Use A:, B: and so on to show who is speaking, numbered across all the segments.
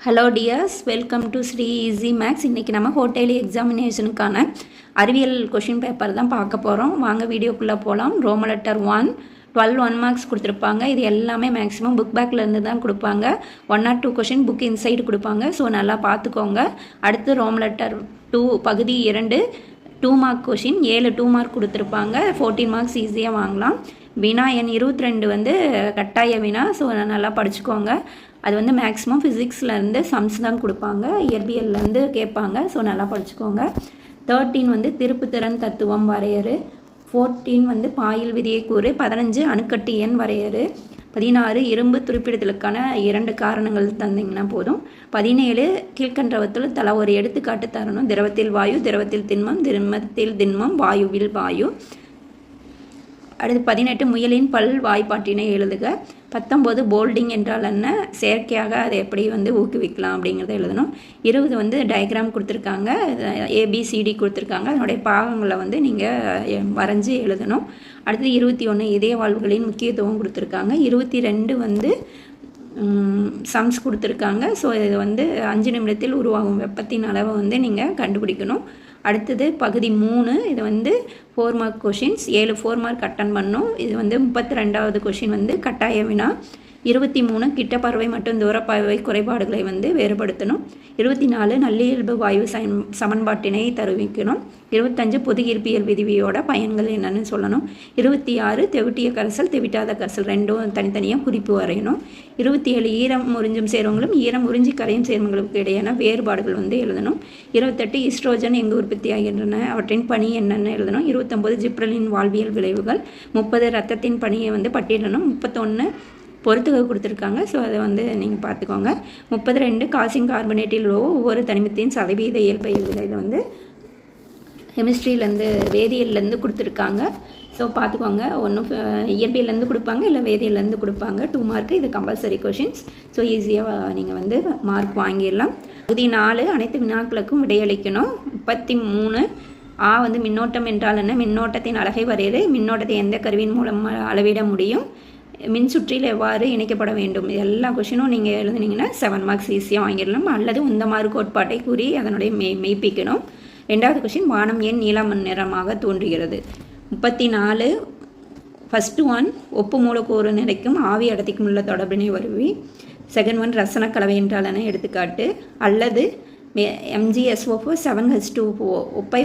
A: Hello dears, welcome to Sri easy maths. இன்றைக்கி நம்ம hotel எக்ஸாமினேஷனுக்கான அறிவியல் கொஷின் பேப்பர் தான் பார்க்க போகிறோம். வாங்க வீடியோக்குள்ளே போகலாம். ரோமன் லெட்டர் 1 12 1 மார்க்ஸ் கொடுத்துருப்பாங்க. இது எல்லாமே மேக்ஸிமம் புக் பேக்லேருந்து தான் கொடுப்பாங்க. 1 or 2 கொஷின் புக் இன்சைடு கொடுப்பாங்க. ஸோ நல்லா பார்த்துக்கோங்க. அடுத்து ரோமன் லெட்டர் 2 பகுதி 2 2 மார்க் கொஷின் 7 2 மார்க் கொடுத்துருப்பாங்க. 14 மார்க்ஸ் ஈஸியாக வாங்கலாம். வினா எண் 22 வந்து கட்டாய வினா. ஸோ நல்லா படிச்சுக்கோங்க. அது வந்து மேக்ஸிமம் ஃபிசிக்ஸ்லேருந்து சம்ஸ் தான் கொடுப்பாங்க, இயற்பியல்லேருந்து கேட்பாங்க. ஸோ நல்லா படிச்சுக்கோங்க. 13 வந்து திருப்புத்திறன் தத்துவம் வரையறு. 14 வந்து பாயில் விதியை கூறு. 15 அணுக்கட்டு எண் வரையறு. 16 இரும்பு துருப்பிடத்திற்கான 2 காரணங்கள் தந்தீங்கன்னா போதும். 17 கீழ்கண்டவற்றுள் தலா ஒரு எடுத்துக்காட்டு தரணும். திரவத்தில் வாயு, திரவத்தில் திண்மம், திண்மத்தில் திண்மம், வாயுவில் வாயு. அடுத்து 18 முயலின் பல் வாய்ப்பாட்டினை எழுதுக. 19 போல்டிங் என்றால் என்ன, செயற்கையாக அதை எப்படி வந்து ஊக்குவிக்கலாம் அப்படிங்கிறத எழுதணும். 20 வந்து டயக்ராம் கொடுத்துருக்காங்க, ஏபிசிடி கொடுத்துருக்காங்க. அதனுடைய பாகங்களை வந்து நீங்கள் வரைஞ்சி எழுதணும். அடுத்து 21 இதய வாழ்வுகளின் முக்கியத்துவம் கொடுத்துருக்காங்க. 22 வந்து சம்ஸ் கொடுத்துருக்காங்க. ஸோ இது வந்து 5 நிமிடத்தில் உருவாகும் வெப்பத்தின் அளவை வந்து நீங்கள் கண்டுபிடிக்கணும். அடுத்தது பகுதி 3, இது வந்து 4 மார்க் கொஷின்ஸ். 7 4 மார்க் அட்டன் பண்ணும். இது வந்து 32வது கொஷின் வந்து கட்டாய வினா. 23 கிட்ட பறவை மற்றும் தூரப்பறவை குறைபாடுகளை வந்து வேறுபடுத்தணும். 24 நல்லியல்பு வாயு சமன்பாட்டினை தருவிக்கணும். 25 பொது ஈர்ப்பியல் விதிவியோட பயன்கள் என்னன்னு சொல்லணும். 26 தெவிட்டிய கரைசல் தெவிட்டாத கரைசல் ரெண்டும் தனித்தனியாக குறிப்பு வரையணும். 27 ஈரம் உறிஞ்சும் சேர்மங்களும் ஈரம் உறிஞ்சி கரையும் சேர்மங்களுக்கு இடையான வேறுபாடுகள் வந்து எழுதணும். 28 ஈஸ்ட்ரோஜன் எங்கு உற்பத்தி ஆகின்றன, அவற்றின் பணி என்னென்னு எழுதணும். 29 ஜிப்ரலின் வாழ்வியல் விளைவுகள். 30 ரத்தத்தின் பணியை வந்து பட்டியலிடணும். 31 பொறுத்துக கொடுத்துருக்காங்க. ஸோ அதை வந்து நீங்கள் பார்த்துக்கோங்க. 32 கால்சியம் கார்பனேட்டில் ஒவ்வொரு தனிமத்தின் சதவீத இயல்பை எழுதுக. இது வந்து கெமிஸ்ட்ரியிலேருந்து வேதியியல்லேருந்து கொடுத்துருக்காங்க. ஸோ பார்த்துக்கோங்க. ஒன்றும் இயற்பியல்லேருந்து கொடுப்பாங்க, இல்லை வேதியியல்லேருந்து கொடுப்பாங்க. 2 மார்க்கு. இது கம்பல்சரி கொஷின்ஸ். ஸோ ஈஸியாக நீங்கள் வந்து மார்க் வாங்கிடலாம். பகுதி 4 அனைத்து வினாக்களுக்கும் விடையளிக்கணும். 33 வந்து மின்னோட்டம் என்றால் என்ன, மின்னோட்டத்தின் அலகை வரையறு. மின்னோட்டத்தை எந்த கருவியின் மூலம் அளவிட முடியும், மின்சுற்றில் எவ்வாறு இணைக்கப்பட வேண்டும். எல்லா கொஷினும் நீங்கள் எழுதுனீங்கன்னா 7 மார்க்ஸ் ஈஸியாக வாங்கிடலாம். அல்லது உந்தமாறு கோட்பாட்டை கூறி அதனுடைய மெய்ப்பிக்கணும். 2வது கொஷின் வானம் ஏன் நீலம் நிறமாக தோன்றுகிறது. 34 ஃபஸ்ட்டு 1 ஒப்பு மூலக்கூறு நிறைக்கும் ஆவி அடர்த்திக்கும் உள்ள தொடர்பினை வருவி. செகண்ட் 1 ரசன கலவை என்றால் என எடுத்துக்காட்டு. அல்லது MgSO4 7H2O உப்பை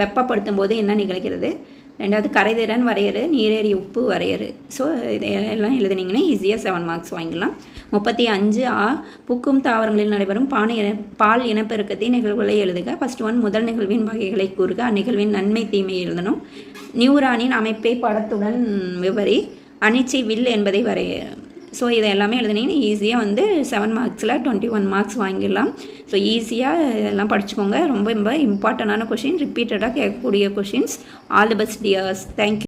A: வெப்பப்படுத்தும் போது என்ன நிகழ்கிறது. 2வது கரைதிறன் வரையறு, நீரேறி உப்பு வரையறு. ஸோ இதெல்லாம் எழுதுனீங்கன்னா ஈஸியாக 7 மார்க்ஸ் வாங்கிடலாம். 35 பூக்கும் தாவரங்களில் நடைபெறும் பால் இனப்பெருக்கத்தின் நிகழ்வுகளை எழுதுக. ஃபஸ்ட் 1 முதல் நிகழ்வின் வகைகளை கூறுக. அந்நிகழ்வின் நன்மை தீமை எழுதணும். நியூரானின் அமைப்பை படத்துடன் விவரி. அனிச்சை வில் என்பதை வரைய. ஸோ இதை எல்லாமே எழுதுனீங்கன்னா ஈஸியாக வந்து 7 மார்க்ஸில் 21 மார்க்ஸ் வாங்கிடலாம். ஸோ ஈஸியாக இதெல்லாம் படிச்சுக்கோங்க. ரொம்ப ரொம்ப இம்பார்ட்டண்டான கொஷின், ரிப்பீட்டடாக கேட்கக்கூடிய questions. All the best dears. Thank you.